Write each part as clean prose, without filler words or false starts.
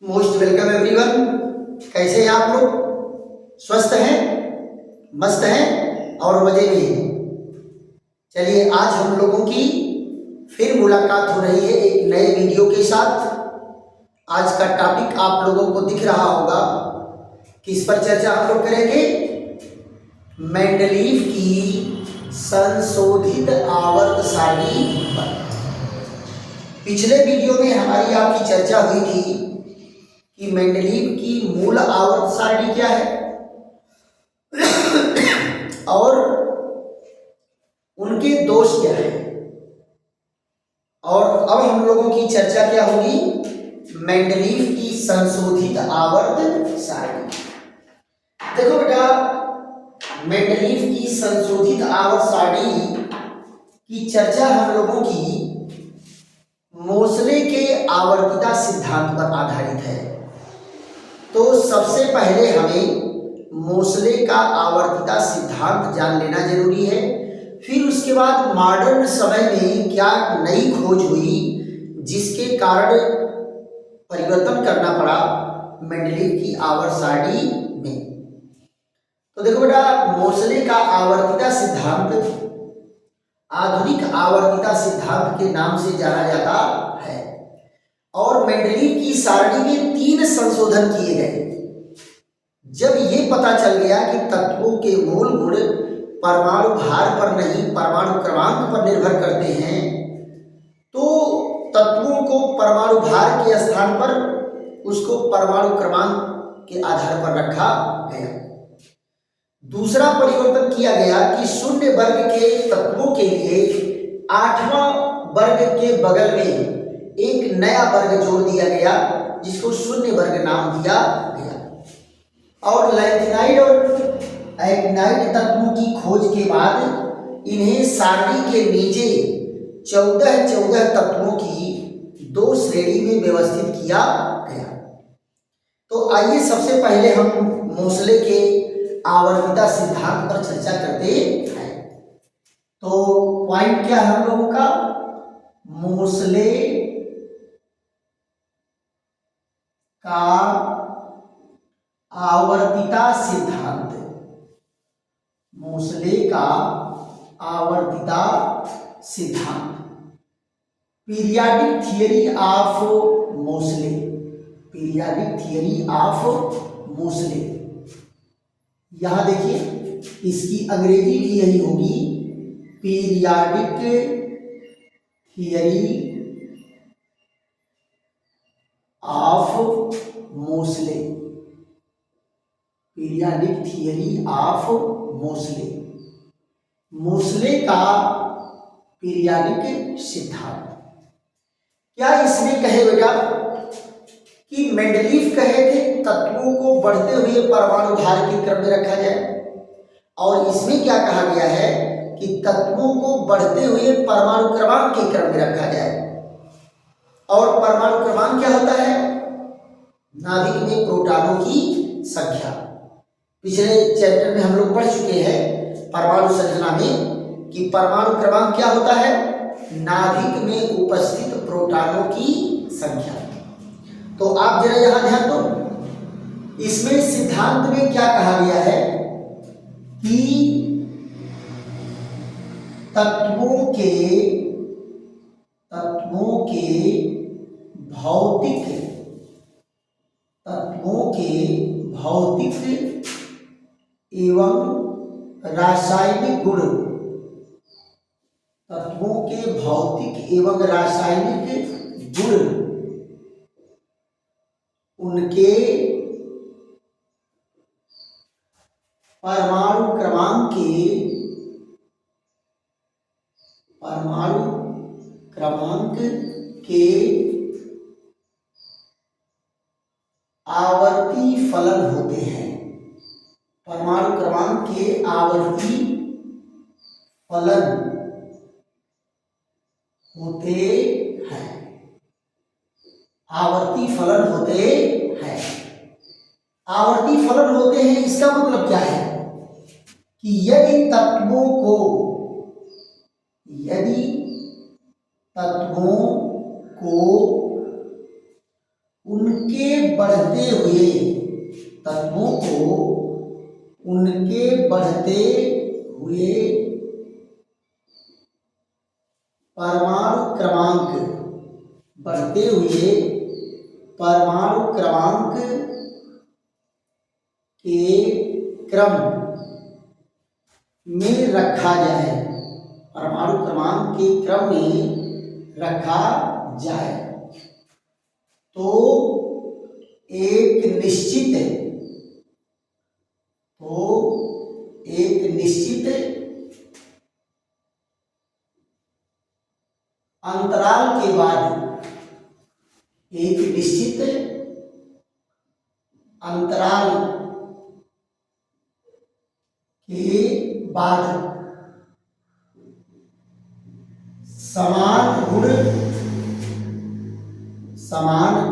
Most welcome everyone. कैसे हैं आप लोग? स्वस्थ हैं, मस्त हैं और मजे में हैं। चलिए आज हम लोगों की फिर मुलाकात हो रही है एक नए वीडियो के साथ। आज का टॉपिक आप लोगों को दिख रहा होगा। किस पर चर्चा हम लोग करेंगे? मेंडलीव की संशोधित आवर्त सारणी पर। पिछले वीडियो में हमारी आपकी चर्चा हुई थी कि मेंडलीव की मूल आवर्त सारणी क्या है और उनके दोष क्या है। और अब हम लोगों की चर्चा क्या होगी? मेंडलीव की संशोधित आवर्त सारणी। देखो बेटा, मेंडलीव की संशोधित आवर्त सारणी की चर्चा हम लोगों की मोसले के आवर्तिता सिद्धांत पर आधारित है। तो सबसे पहले हमें मोसले का आवर्तिता सिद्धांत जान लेना जरूरी है। फिर उसके बाद मॉडर्न समय में क्या नई खोज हुई जिसके कारण परिवर्तन करना पड़ा मेंडलीव की आवर्त सारणी में। तो देखो बेटा, मोसले का आवर्तिता सिद्धांत आधुनिक आवर्तिता सिद्धांत के नाम से जाना जाता है और मेंडलीव की सारणी में 3 संशोधन किए गए। जब ये पता चल गया कि तत्वों के मूल गुण परमाणु भार पर नहीं परमाणु क्रमांक पर निर्भर करते हैं, तो तत्वों को परमाणु भार के स्थान पर उसको परमाणु क्रमांक के आधार पर रखा गया। दूसरा परिवर्तन किया गया कि शून्य वर्ग के तत्वों के लिए 8वां वर्ग के बगल में एक नया वर्ग जोड़ दिया गया जिसको शून्य वर्ग नाम दिया गया। और लैंथेनाइड और एक्टिनाइड तत्वों की खोज के बाद इन्हें सारणी के नीचे 14 तत्वों की 2 श्रेणी में व्यवस्थित किया गया। तो आइए सबसे पहले हम मोसले के आवर्तिता सिद्धांत पर चर्चा करते हैं। तो पॉइंट क्या है हम लोगों का? मोसले का आवर्तिता सिद्धांत। मोसले का आवर्तिता सिद्धांत, periodic theory of Moseley. Periodic theory of Moseley, यहां देखिए इसकी अंग्रेजी भी यही होगी, periodic theory of Moseley. Periodic theory of Moseley, Moseley का पीरियाडिक सिद्धांत। क्या इसमें कहे बेटा कि मेंडलीव कहे थे तत्वों को बढ़ते हुए परमाणु भार के क्रम में रखा जाए, और इसमें क्या कहा गया है कि तत्वों को बढ़ते हुए परमाणु क्रमांक के क्रम में रखा जाए। और परमाणु क्रमांक क्या होता है? नाभिक में प्रोटॉनों की संख्या। पिछले चैप्टर में हम लोग पढ़ चुके हैं परमाणु संरचना में कि परमाणु क्रमांक क्या होता है? नाभिक में उपस्थित प्रोटॉनों की संख्या। तो आप जरा यहां ध्यान दो, इसमें सिद्धांत में क्या कहा गया है कि तत्वों के भौतिक एवं रासायनिक गुण, तत्वों के भौतिक एवं रासायनिक गुण उनके परमाणु क्रमांक के आवर्ती फलन होते हैं। परमाणु क्रमांक के आवर्ती फलन होते हैं। आवर्ती फलन होते हैं। आवर्ती फलन होते हैं, इसका मतलब क्या है कि यदि तत्वों को उनके बढ़ते हुए तत्वों को उनके बढ़ते हुए परमाणु क्रमांक, बढ़ते हुए परमाणु क्रमांक के क्रम में रखा जाए, परमाणु क्रमांक के क्रम में रखा जाए तो एक निश्चित अंतराल के बाद, एक निश्चित अंतराल के बाद समान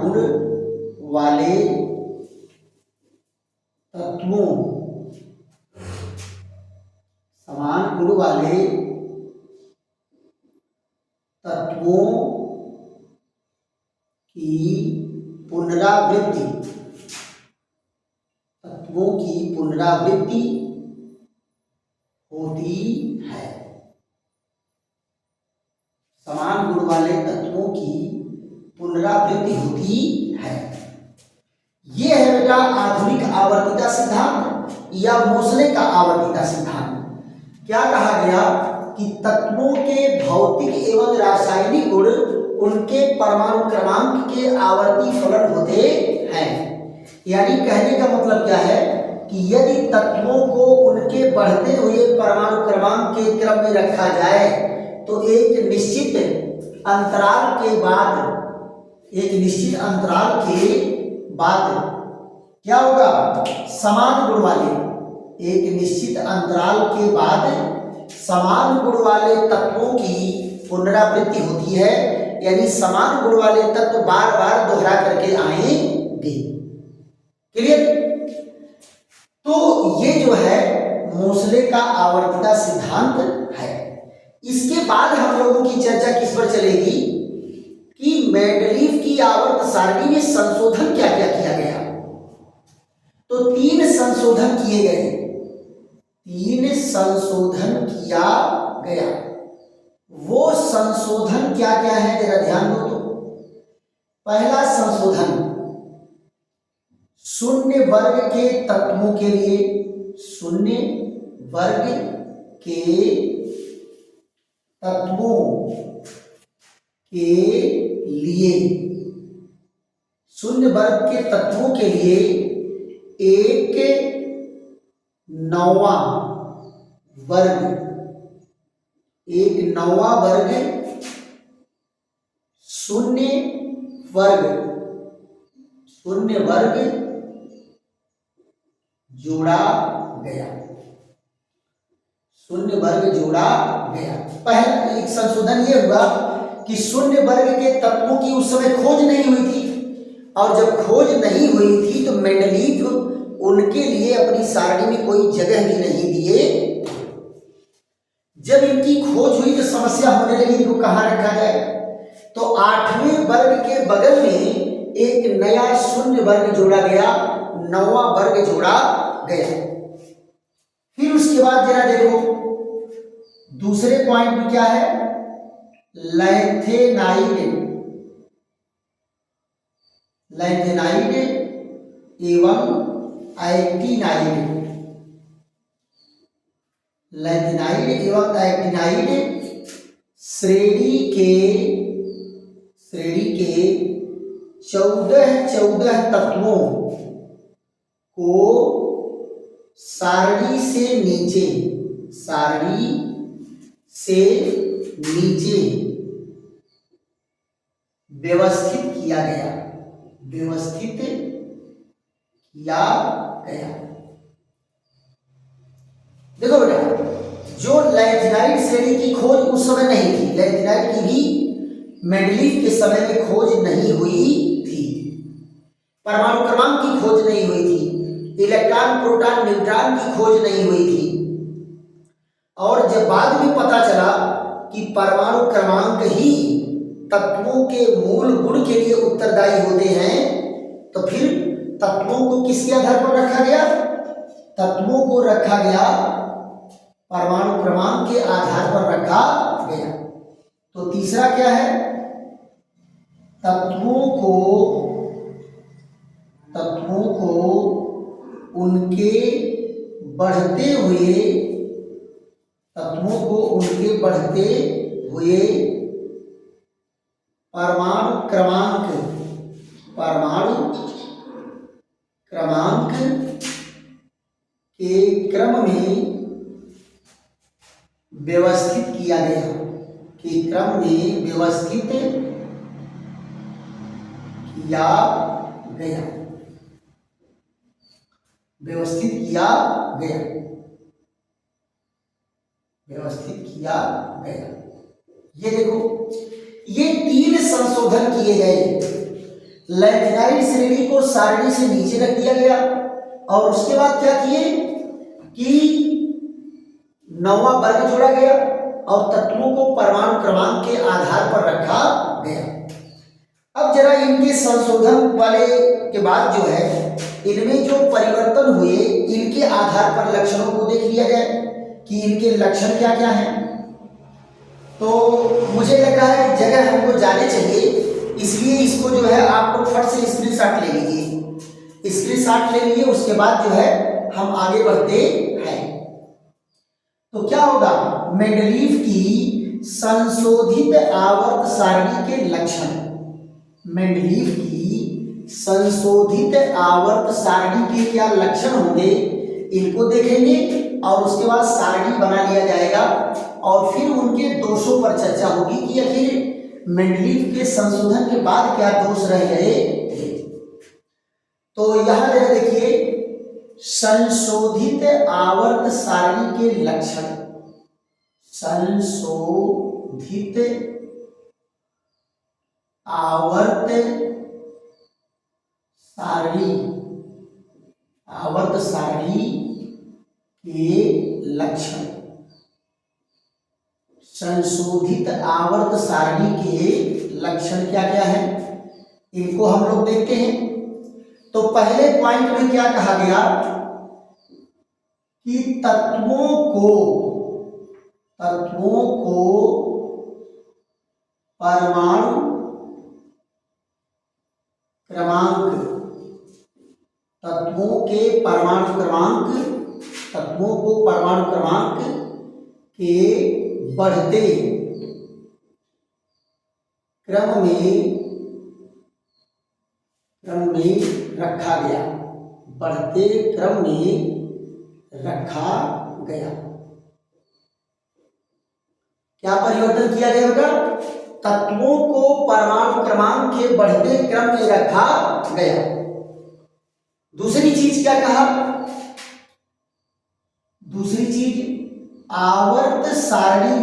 गुण वाले तत्वों, समान गुण वाले तत्वों की पुनरावृत्ति, तत्वों की पुनरावृत्ति होती है। समान गुण वाले तत्वों की पुनरावृत्ति होती है। यह है बेटा आधुनिक आवर्तिता सिद्धांत या मोसले का आवर्तिता सिद्धांत। क्या कहा गया कि तत्वों के भौतिक एवं रासायनिक गुण उनके परमाणु क्रमांक के आवर्ती फलन होते हैं। यानी कहने का मतलब क्या है कि यदि तत्वों को उनके बढ़ते हुए परमाणु क्रमांक के क्रम में रखा जाए तो एक निश्चित अंतराल के बाद, एक निश्चित अंतराल के बाद क्या होगा, समान गुण वाले, एक निश्चित अंतराल के बाद समान गुण वाले तत्वों की पुनरावृत्ति होती है। यानी समान गुण वाले तत्व बार बार दोहरा करके आएंगे। क्लियर? तो ये जो है मोसले का आवर्तिता सिद्धांत है। इसके बाद हम लोगों की चर्चा किस पर चलेगी कि मेंडलीव की आवर्त सारणी में संशोधन क्या क्या किया गया। तो 3 संशोधन किए गए, 3 संशोधन किया गया। वो संशोधन क्या क्या है जरा ध्यान दो। तो पहला संशोधन शून्य वर्ग के तत्वों के लिए, शून्य वर्ग के तत्वों के लिए, शून्य वर्ग के तत्वों के लिए एक नौवां वर्ग, एक नौवां वर्ग शून्य वर्ग जोड़ा गया, शून्य वर्ग जोड़ा गया। पहला एक संशोधन यह हुआ कि शून्य वर्ग के तत्वों की उस समय खोज नहीं हुई थी, और जब खोज नहीं हुई थी तो मेंडलीव उनके लिए अपनी सारणी में कोई जगह भी नहीं दिए। जब इनकी खोज हुई तो समस्या होने लगी इनको कहाँ रखा जाए। तो 8वें वर्ग के बगल में एक नया शून्य वर्ग जोड़ा गया, 9वां वर्ग जोड़ा गया। फिर उसके बाद जरा देखो दूसरे पॉइंट में क्या है, लैंथेनाइड एवं एक्टिनाइड, लैंथेनाइड एवं एक्टिनाइड श्रेणी के 14 तत्वों को सारणी से नीचे व्यवस्थित किया गया, देखो बेटा, जो लैंथेनाइड श्रेणी की खोज उस समय नहीं थी, लैंथेनाइड की भी मेंडलीव के समय में खोज नहीं हुई थी, परमाणु क्रमांक की खोज नहीं हुई थी, इलेक्ट्रॉन प्रोटॉन न्यूट्रॉन की खोज नहीं हुई थी। और जब बाद में पता चला कि परमाणु क्रमांक ही तत्वों के मूल गुण के लिए उत्तरदायी होते हैं, तो फिर तत्वों को किसके आधार पर रखा गया? तत्वों को रखा गया परमाणु क्रमांक के आधार पर रखा गया। तो तीसरा क्या है? तत्वों को उनके बढ़ते हुए परमाणु क्रमांक के क्रम में व्यवस्थित किया गया, व्यवस्थित किया गया। ये देखो, ये 3 संशोधन किए गए। लैटिनाइड श्रेणी को सारणी से नीचे रख दिया गया और उसके बाद क्या किए कि 9वां वर्ग जोड़ा गया और तत्वों को परमाणु क्रमांक के आधार पर रखा गया। अब जरा इनके संशोधन वाले के बाद जो है, इनमें जो परिवर्तन हुए, इनके आधार पर लक्षणों को देख लिया जाए कि इनके लक्षण क्या क्या हैं। तो मुझे लग रहा है जगह हमको जाने चाहिए, इसलिए इसको जो है आप लोग फट से स्क्रीनशॉट ले लीजिए। उसके बाद जो है हम आगे बढ़ते हैं। तो क्या होगा? मेंडलीव की संशोधित आवर्त सारणी के लक्षण। मेंडलीव की संशोधित आवर्त सारणी के क्या लक्षण होंगे, इनको देखेंगे और उसके बाद सारणी बना लिया जाएगा और फिर उनके दोषों पर चर्चा होगी कि आखिर मेंडलीव के संशोधन के बाद क्या दोष रह गए थे। तो यहां जरा देखिए, संशोधित आवर्त सारणी के लक्षण। संशोधित आवर्त सारणी के लक्षण। संशोधित आवर्त सारणी के लक्षण क्या क्या है, इनको हम लोग देखते हैं। तो पहले पॉइंट में क्या कहा गया कि तत्वों को परमाणु क्रमांक, तत्वों को परमाणु क्रमांक के बढ़ते क्रम में रखा गया। क्या परिवर्तन किया गया बेटा? तत्वों को परमाणु क्रमांक के बढ़ते क्रम में रखा गया। दूसरी चीज क्या कहा? दूसरी चीज, आवर्त सारणी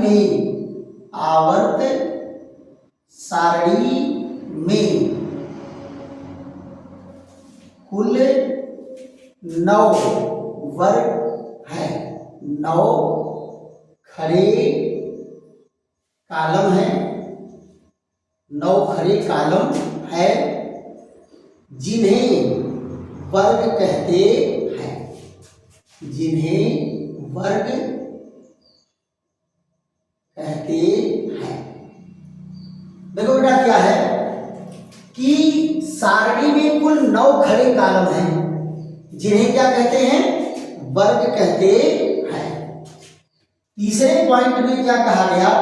में कुल 9 वर्ग है, 9 खड़े कॉलम है, 9 खड़े कॉलम है जिन्हें वर्ग कहते हैं। देखो बेटा क्या है कि सारणी में कुल 9 खड़े कॉलम हैं जिन्हें क्या कहते हैं? वर्ग कहते हैं। तीसरे पॉइंट में क्या कहा गया?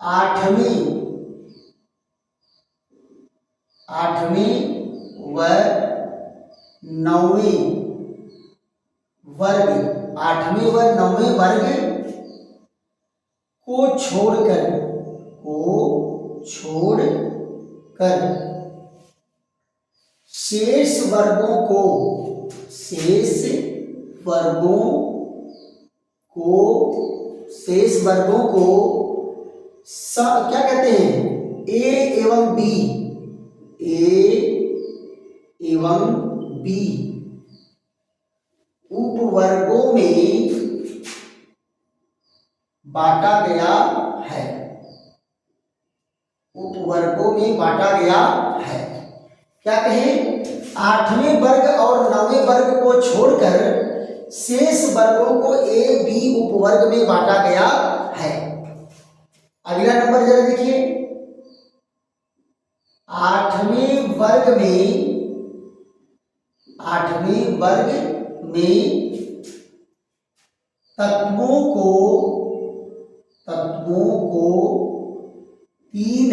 8वें व 9वें वर्ग, 8वें व 9वें वर्ग को छोड़कर शेष वर्गों को क्या कहते हैं? ए एवं बी उपवर्गों में बांटा गया है। क्या कहें, 8वें वर्ग और 9वें वर्ग को छोड़कर शेष वर्गों को ए बी उपवर्ग में बांटा गया है। अगला नंबर जरा देखिए, 8वें वर्ग में तत्वों को तीन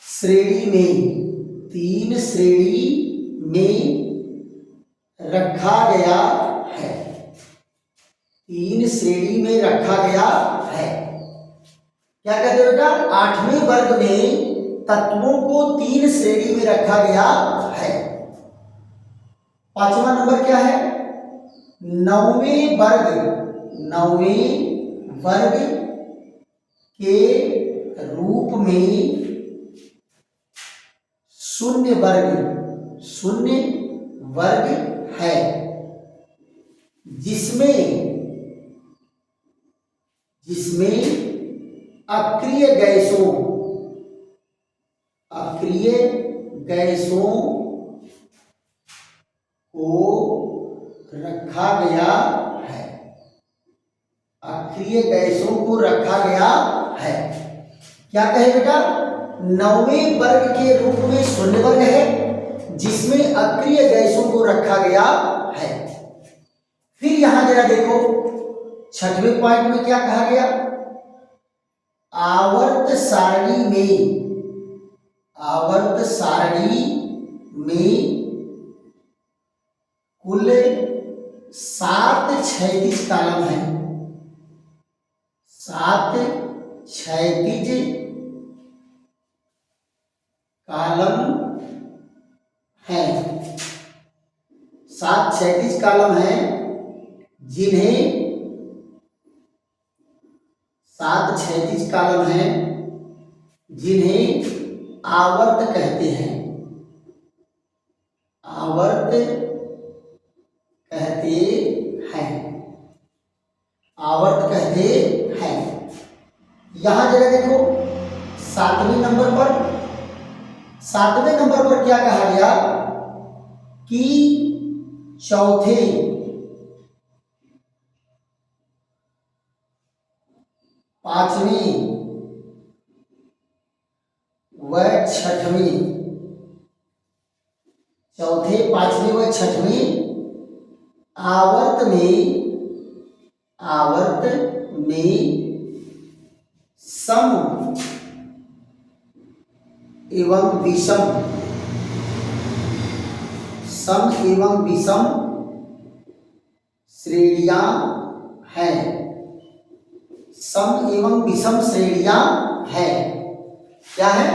श्रेणी में रखा गया है। 3 श्रेणी में रखा गया है। क्या कहते हो बेटा, 8वें वर्ग में तत्वों को 3 श्रेणी में रखा गया है। 5वां नंबर क्या है, 9वें वर्ग के रूप में शून्य वर्ग है, जिसमें अक्रिय गैसों को रखा गया है। अक्रिय गैसों को रखा गया है। क्या कहे बेटा, 9वें वर्ग के रूप में शून्य वर्ग है, जिसमें अक्रिय गैसों को रखा गया है। फिर यहां जरा देखो, 6वें पॉइंट में क्या कहा गया, आवर्त सारणी में कुल 7 क्षैतिज कॉलम है। 7 क्षैतिज कॉलम है। 7 क्षैतिज कॉलम है, जिन्हें 7 क्षैतिज कॉलम हैं, जिन्हें आवर्त कहते हैं। आवर्त कहते हैं। यहां जरा देखो, 7वें नंबर पर क्या कहा गया कि चौथे, पांचवें व छठवें आवर्त में सम एवं विषम श्रेणियां हैं। सम एवं विषम श्रेणियां हैं। क्या है,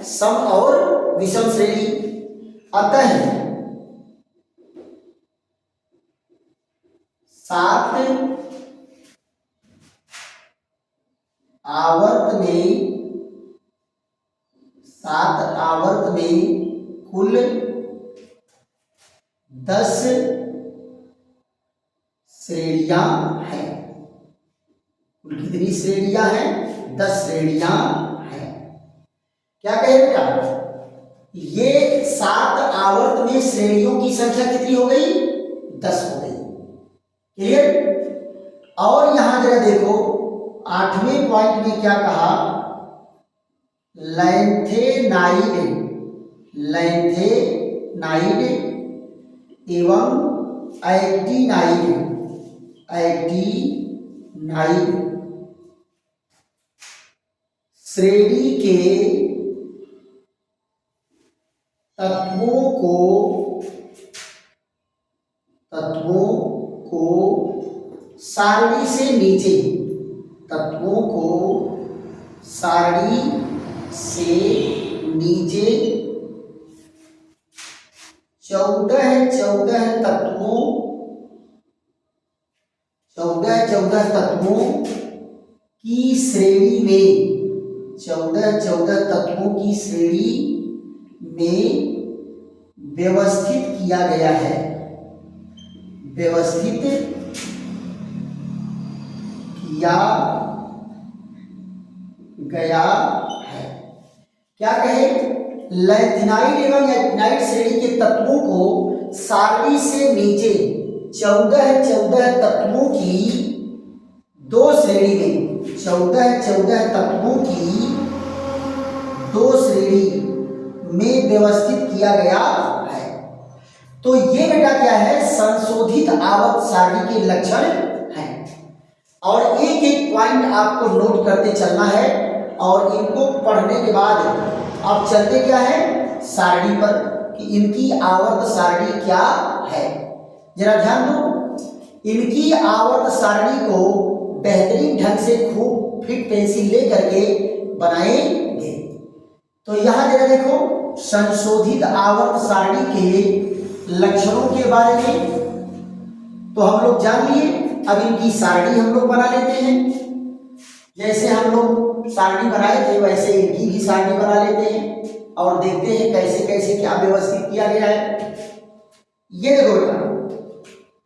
सम और विषम श्रेणी। अतः 7 आवर्त में कुल 10 श्रेणियां हैं। कुल कितनी श्रेणियां हैं, 10 श्रेणियां हैं। क्या कहे बेटा, ये 7 आवर्त में श्रेणियों की संख्या कितनी हो गई, 10 हो गई। क्लियर। और यहां जरा देखो, 8वें पॉइंट में क्या कहा, लैंथेनाइड एवं एक्टिनाइड श्रेणी के तत्वों को सारणी से नीचे, 14 तत्वों की श्रेणी में व्यवस्थित किया गया है। क्या कहे, लैंथेनाइड एवं एक्टिनाइड श्रेणी के तत्वों को सारणी से नीचे 14 तत्वों की दो श्रेणी में 14 तत्वों की दो श्रेणी में व्यवस्थित किया गया है। तो ये बेटा क्या है, संशोधित आवर्त सारणी के लक्षण हैं और एक एक पॉइंट आपको नोट करते चलना है और इनको पढ़ने के बाद आप चलते क्या है सारणी पर कि इनकी आवर्त सारणी क्या है। जरा ध्यान दो, इनकी आवर्त सारणी को बेहतरीन ढंग से खूब फिट पेंसिल ले करके बनाएंगे। तो यहां जरा देखो, संशोधित आवर्त सारणी के लक्षणों के बारे में तो हम लोग जान लिए। अब इनकी सारणी हम लोग बना लेते हैं। जैसे हम लोग सारणी बनाए थे वैसे इनकी भी सारणी बना लेते हैं और देखते हैं कैसे कैसे क्या व्यवस्थित किया गया है। ये देखो बेटा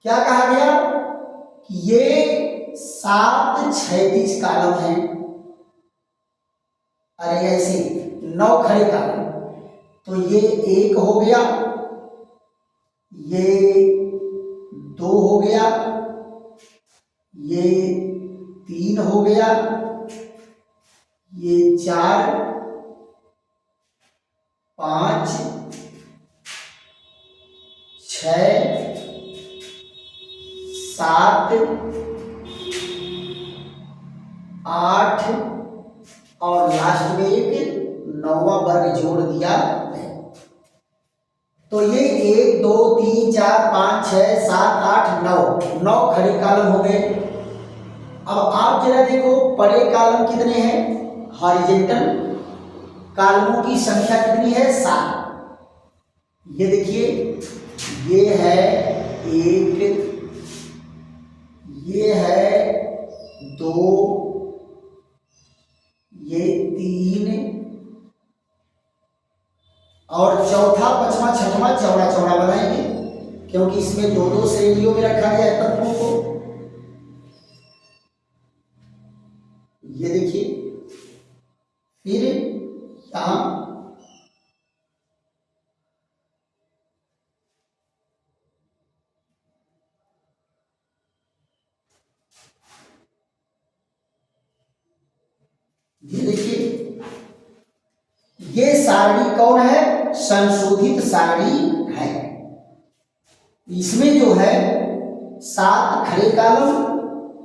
क्या कहा गया कि ये 7 क्षैतिज कॉलम है, अरे ऐसे 9 खड़े कॉलम। तो ये 1 हो गया, ये 2 हो गया, ये 3 हो गया, ये 4, 5, 6, 7, 8 और लास्ट में एक 9वां वर्ग जोड़ दिया है। तो ये 1 2 3 4 5 6 7 8 9 खड़े कॉलम हो गए। अब आप जरा देखो बड़े कॉलम कितने हैं, हॉरिजॉन्टल कॉलमों की संख्या कितनी है 7। ये देखिए ये है 1, ये है 2, ये 3 और चौथा 5वां 6वां चौड़ा चौड़ा बनाएंगे क्योंकि इसमें 2 श्रेणियों में रखा गया है तत्वों को। ये देखिए फिर यहां ये देखिए ये सारणी कौन है, संशोधित सारणी है। इसमें जो है 7 खड़े कॉलम,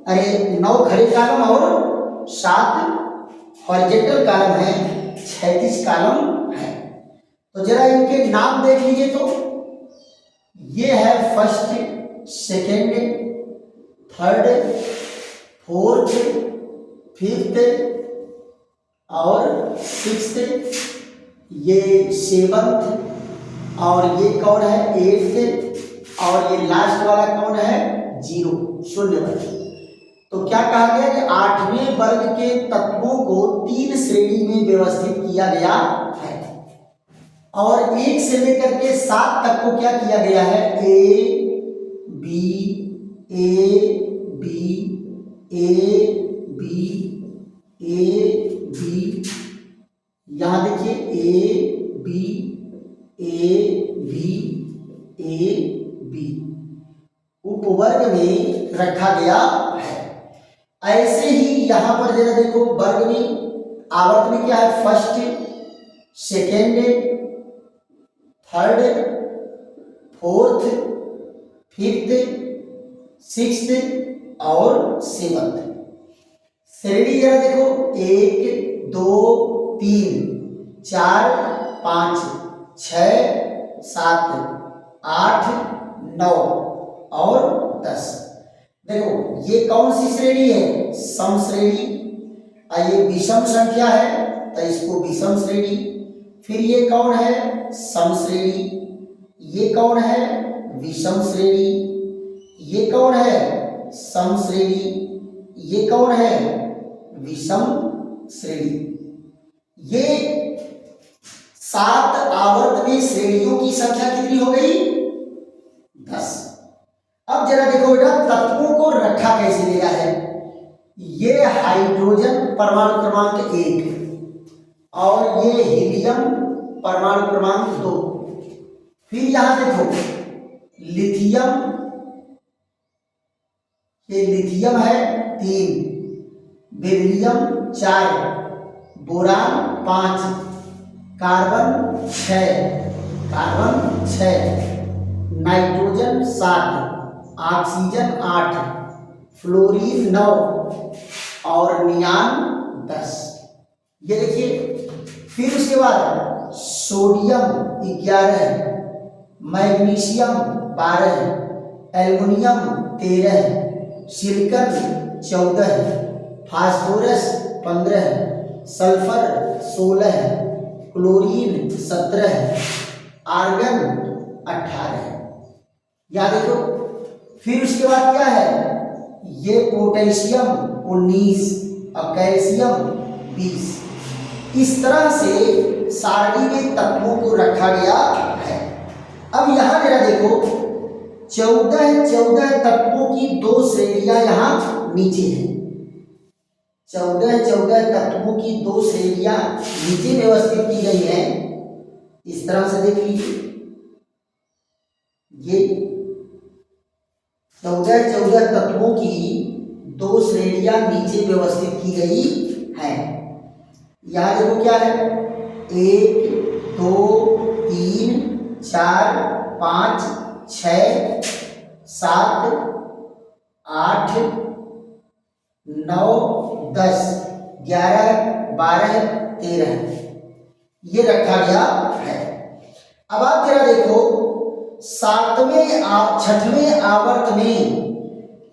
अरे 9 खड़े कॉलम और 7 हॉरिजॉन्टल कॉलम है, क्षैतिज कॉलम है। तो जरा इनके नाम देख लीजिए। तो ये है first, second, third, fourth, fifth और सिक्स्थ, ये 7th और ये कौन है 8th और ये लास्ट वाला कौन है 0 शून्य वर्ग। तो क्या कहा गया कि 8वें वर्ग के तत्वों को 3 श्रेणी में व्यवस्थित किया गया है और 1 से लेकर के 7 तक को क्या किया गया है A B A B A B A B, यहां देखिए A B A B A B उपवर्ग में रखा गया है। ऐसे ही यहां पर जरा देखो वर्ग में आवर्त में क्या है first, second, third, fourth, fifth, sixth और 7th। श्रेणी जरा देखो 1 2 3 4 5 6 7 8 9 और 10। देखो ये कौन सी श्रेणी है, सम श्रेणी। ये विषम संख्या है तो इसको विषम श्रेणी। फिर ये कौन है सम श्रेणी, ये कौन है विषम श्रेणी, ये कौन है सम श्रेणी, ये कौन है विषम श्रेणी। ये 7 आवर्त में श्रेणियों की संख्या कितनी हो गई 10। अब जरा देखो बेटा तत्वों को रखा कैसे गया है। ये हाइड्रोजन परमाणु क्रमांक 1 और ये हीलियम परमाणु क्रमांक 2। फिर यहां देखो लिथियम, ये लिथियम है 3, beryllium 4, boron 5, carbon 6, nitrogen 7, oxygen 8, fluorine 9 और नियान 10। ये देखिए। फिर उसके बाद sodium 11, magnesium 12, aluminium 13, silicon 14, phosphorus 15, sulphur 16, chlorine 17, argon 18। याद देखो। फिर उसके बाद क्या है, ये पोटेशियम 19 और कैल्शियम 20। इस तरह से सारणी में तत्वों को रखा गया है। अब यहां जरा देखो 14 तत्वों की 2 श्रेणियां यहां नीचे हैं। 14 तत्वों की 2 श्रेणियां नीचे व्यवस्थित की गई हैं। इस तरह से देख लीजिए, ये 14 तत्वों की 2 श्रेणियां नीचे व्यवस्थित की गई हैं। यहां देखो क्या है, 1 2 3 4 5 6 7 8 9 10 11 12 13 ये रखा गया है। अब आप जरा देखो 6वें आवर्त में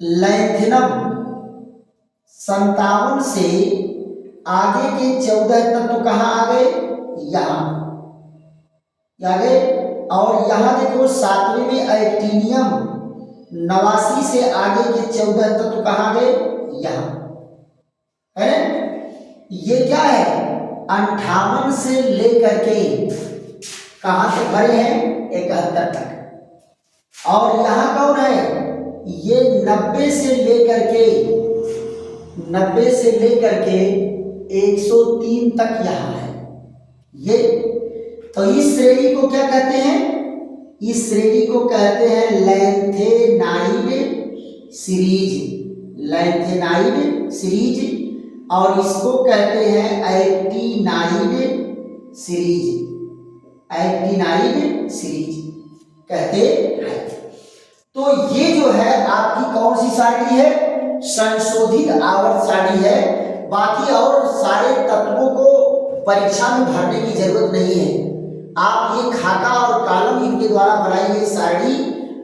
लैंथेनम 57 से आगे के 14 तत्व कहाँ आ गए, यहाँ आ गए। और यहाँ देखो 7वें में एक्टीनियम 89 से आगे के 14 तत्व कहाँ गए, यहाँ है। ये क्या है, 58 से लेकर के कहाँ तक भरे हैं, 71 तक। और यहाँ कौन है, ये 90 से लेकर के 103 तक यहाँ है ये। तो इस श्रेणी को क्या कहते हैं, इस श्रेणी को कहते हैं लैंथेनाइड सीरीज, और इसको कहते हैं एक्टिनाइड सीरीज कहते हैं। तो ये जो है आपकी कौन सी सारणी है, संशोधित आवर्त सारणी है। बाकी और सारे तत्वों को परीक्षा में भरने की जरूरत नहीं है। आप ये खाका और कॉलम इनके द्वारा बनाई गई सारणी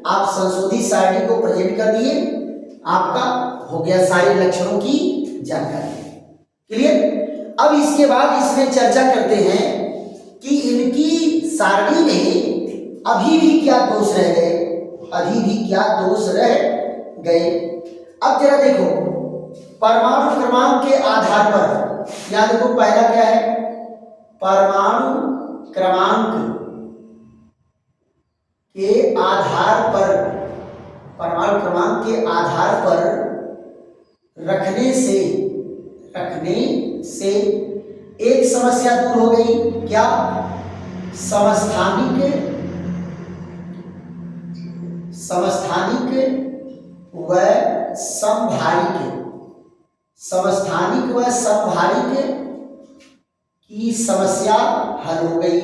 आप संशोधित सारणी को प्रेजेंट कर दिए, आपका हो गया सारे लक्षणों की जानकारी। क्लियर। अब इसके बाद इसमें चर्चा करते हैं कि इनकी सारणी में अभी भी क्या दोष रह गए, अब जरा देखो परमाणु क्रमांक के आधार पर। याद देखो पहला क्या है, परमाणु क्रमांक के आधार पर रखने से एक समस्या दूर हो गई। क्या, समस्थानिक व समभारिक की समस्या हल हो गई।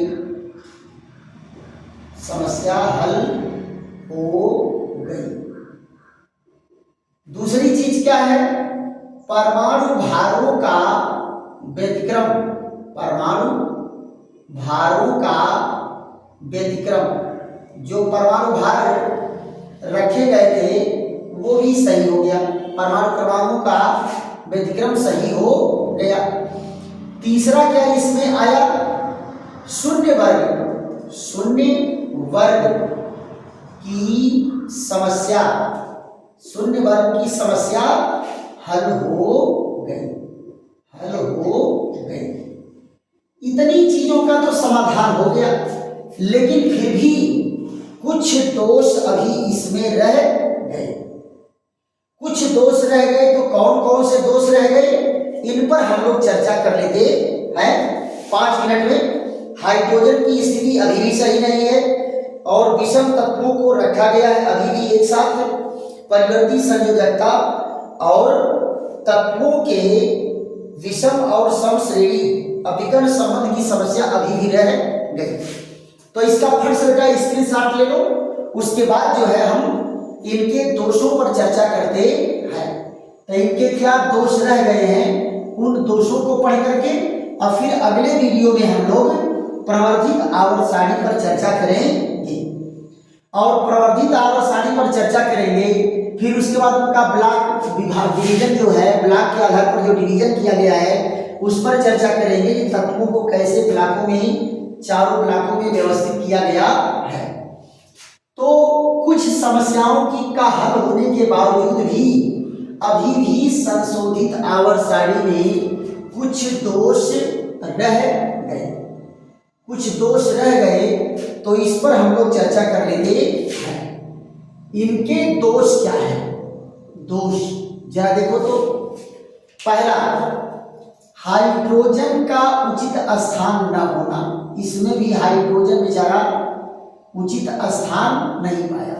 दूसरी चीज क्या है, परमाणु भारों का व्यतिक्रम, जो परमाणु भार रखे गए थे वो भी सही हो गया, परमाणु क्रमांकों का व्यतिक्रम सही हो गया। तीसरा क्या इसमें आया, शून्य वर्ग की समस्या हल हो गई। इतनी चीजों का तो समाधान हो गया, लेकिन फिर भी कुछ दोष अभी इसमें रह गए। तो कौन कौन से दोष रह गए, इन पर हम लोग चर्चा कर लेते हैं 5 मिनट में। हाइड्रोजन की स्थिति अभी भी सही नहीं है और विषम तत्वों को रखा गया है अभी भी एक साथ। परिवर्ती संयोजकता और तत्वों के विषम और सम श्रेणी अभिकर्ण संबंध की समस्या अभी भी रह गई। तो इसका फट से बेटा स्क्रीनशॉट ले लो, उसके बाद जो है हम इनके दोषों पर चर्चा करते हैं। तो इनके क्या दोष रह गए हैं उन दोषों को पढ़ करके और फिर अगले वीडियो में हम लोग प्रवर्धित आवर्त सारणी पर चर्चा करेंगे। और प्रवर्धित आवर्त सारणी पर चर्चा करेंगे, फिर उसके बाद उनका ब्लॉक विभाग डिवीजन जो है, ब्लॉक के आधार पर जो डिवीजन किया गया है उस पर चर्चा करेंगे कि तत्वों को कैसे ब्लॉकों में, चारों ब्लॉकों में व्यवस्थित किया गया है। तो कुछ समस्याओं की का हल होने के बावजूद भी अभी भी संशोधित आवर्त सारणी में कुछ दोष रह गए, कुछ दोष रह गए, तो इस पर हम लोग चर्चा कर लेते हैं। इनके दोष क्या है? दोष जरा देखो तो, पहला हाइड्रोजन का उचित स्थान न होना, इसमें भी हाइड्रोजन बेचारा उचित स्थान नहीं पाया।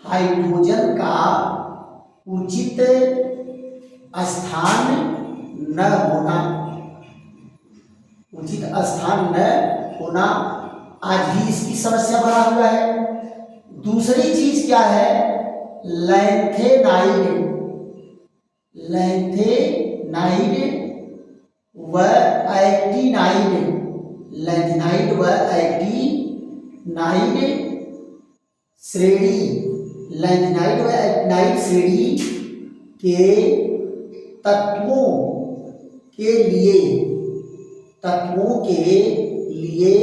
हाइड्रोजन का उचित स्थान न होना, उचित स्थान न होना आज भी इसकी समस्या बना हुआ है। दूसरी चीज क्या है? लैंथेनाइड, लैंथेनाइड व एक्टिनाइड, लैंथेनाइड व एक्टिनाइड श्रेणी, लैंथेनाइड व एक्टिनाइड श्रेणी के तत्वों के लिए, तत्वों के लिए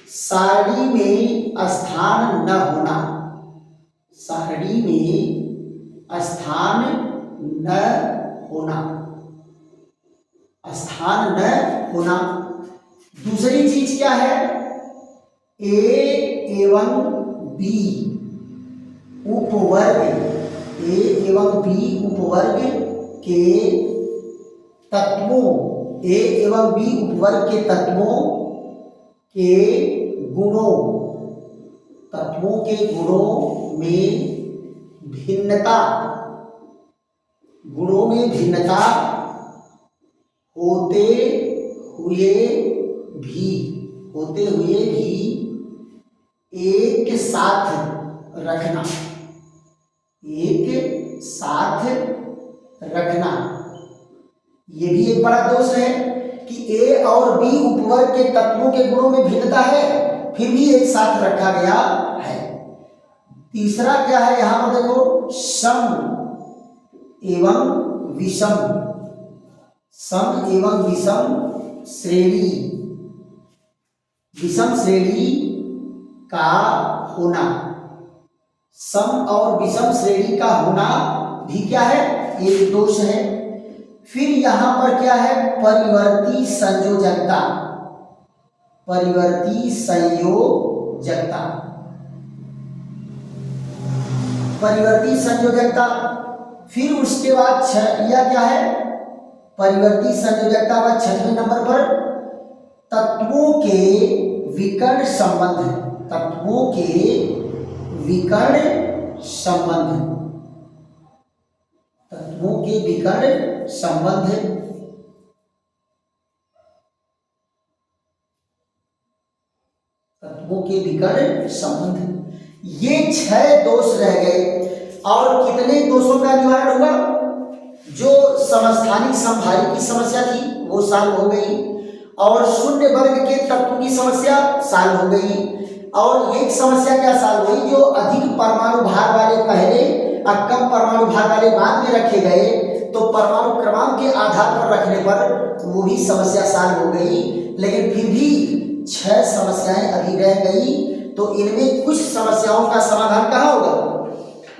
सारणी में स्थान न होना, सारणी में स्थान न होना, स्थान न होना। दूसरी चीज क्या है? ए एवं बी उपवर्ग, ए एवं बी उपवर्ग के तत्वों, ए एवं बी उपवर्ग के तत्वों के गुणों, तत्वों के गुणों में भिन्नता, गुणों में भिन्नता होते हुए भी, होते हुए भी एक साथ रखना, एक साथ रखना। ये भी एक बड़ा दोष है कि ए और बी उपवर्ग के तत्वों के गुणों में भिन्नता है फिर भी एक साथ रखा गया है। तीसरा क्या है? यहां पर देखो, सम एवं विषम, सम एवं विषम श्रेणी, विषम श्रेणी का होना, सम और विषम श्रेणी का होना भी क्या है? एक दोष है। फिर यहां पर क्या है? परिवर्ती संयोजकता, परिवर्ती संयोजकता, परिवर्ती संयोजकता। फिर उसके बाद यह क्या है? परिवर्ती संयोजकता व छठवें नंबर पर तत्वों के विकर्ण संबंध, तत्वों के विकर्ण संबंध, तत्वों के विकर्ण संबंध। तत्वों के विकर्ण संबंध, ये 6 दोष रह गए। और कितने दोषों का निवारण हुआ? जो समस्थानिक समभारी की समस्या थी वो सॉल्व हो गई, और शून्य वर्ग के तत्व की समस्या सॉल्व हो गई, और एक समस्या क्या सॉल्व हुई? जो अधिक परमाणु भार वाले पहले और कम परमाणु भार वाले बाद में रखे गए, तो परमाणु क्रमांक के आधार पर रखने पर वो भी समस्या सॉल्व हो गई। लेकिन फिर भी 6 समस्याएं अभी रह गई। तो इनमें कुछ समस्याओं का समाधान कहाँ होगा?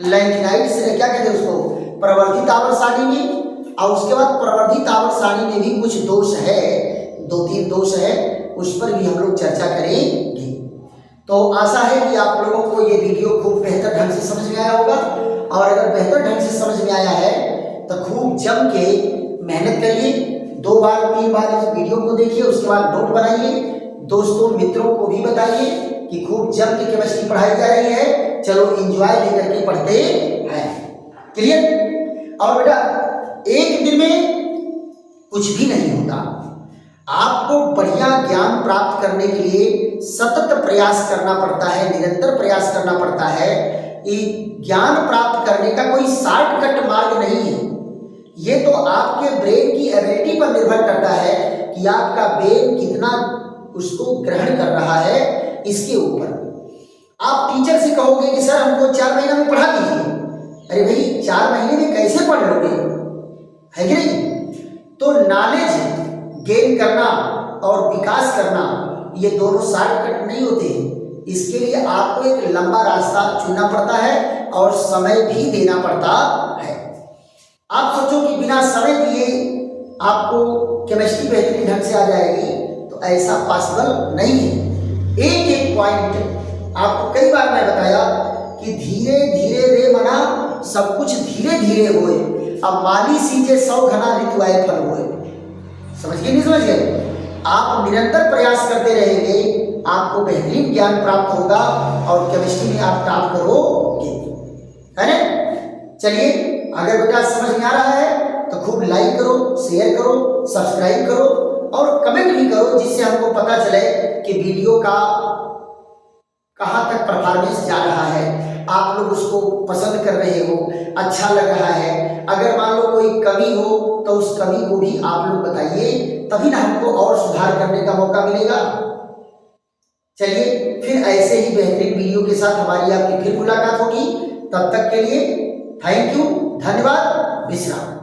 लैंथेनाइड से क्या कहते हैं उसको? प्रवर्धित आवर्त सारणी में। और उसके बाद प्रवर्धित आवर्त सारणी में भी कुछ दोष है, 2-3 दोष है, उस पर भी हम लोग चर्चा करेंगे। तो आशा है कि आप लोगों को ये वीडियो खूब बेहतर ढंग से समझ में आया होगा, और अगर बेहतर ढंग से समझ में आया है तो खूब जम के मेहनत करिए, 2 बार 3 बार इस वीडियो को देखिए, उसके बाद नोट बनाइए, दोस्तों मित्रों को भी बताइए कि खूब जम के केमिस्ट्री पढ़ाई जा रही है, चलो एंजॉय लेकर के पढ़ते हैं। क्लियर? और बेटा एक दिन में कुछ भी नहीं होता, आपको बढ़िया ज्ञान प्राप्त करने के लिए सतत प्रयास करना पड़ता है, निरंतर प्रयास करना पड़ता है। ये ज्ञान प्राप्त करने का कोई शॉर्टकट मार्ग नहीं है, ये तो आपके ब्रेन की एबिलिटी पर निर्भर करता है कि आपका ब्रेन कितना उसको ग्रहण कर रहा है, इसके ऊपर। आप टीचर से कहोगे कि सर हमको 4 महीना में पढ़ा दीजिए, अरे भाई 4 महीने में कैसे पढ़ लोगे, है कि नहीं? तो नॉलेज गेन करना और विकास करना ये दोनों शॉर्टकट नहीं होते हैं। इसके लिए आपको एक लंबा रास्ता चुनना पड़ता है और समय भी देना पड़ता है। आप सोचो कि बिना समय दिए आपको केमिस्ट्री बेहतरीन ढंग से आ जाएगी, तो ऐसा पॉसिबल नहीं है। एक एक पॉइंट आपको कई बार मैं बताया कि धीरे धीरे रे मना सब कुछ धीरे धीरे होए, अब माली सींचे 100 घना ऋतु आए फल होए। समझ गए नहीं समझ गए? आप निरंतर प्रयास करते रहेंगे, आपको बेहतरीन ज्ञान प्राप्त होगा और केमिस्ट्री में आप टॉप करोगे, है ना? चलिए, अगर बेटा समझ में आ रहा है तो खूब लाइक करो, शेयर करो, सब्सक्राइब करो और कमेंट भी करो, जिससे हमको पता चले कि वीडियो का कहाँ तक परफॉर्मेंस जा रहा है, आप लोग उसको पसंद कर रहे हो, अच्छा लग रहा है। अगर मान लो कोई कमी हो तो उस कमी को भी आप लोग बताइए, तभी ना हमको और सुधार करने का मौका मिलेगा। चलिए, फिर ऐसे ही बेहतरीन वीडियो के साथ हमारी आपकी फिर मुलाकात होगी। तब तक के लिए थैंक यू, धन्यवाद, विश्राम।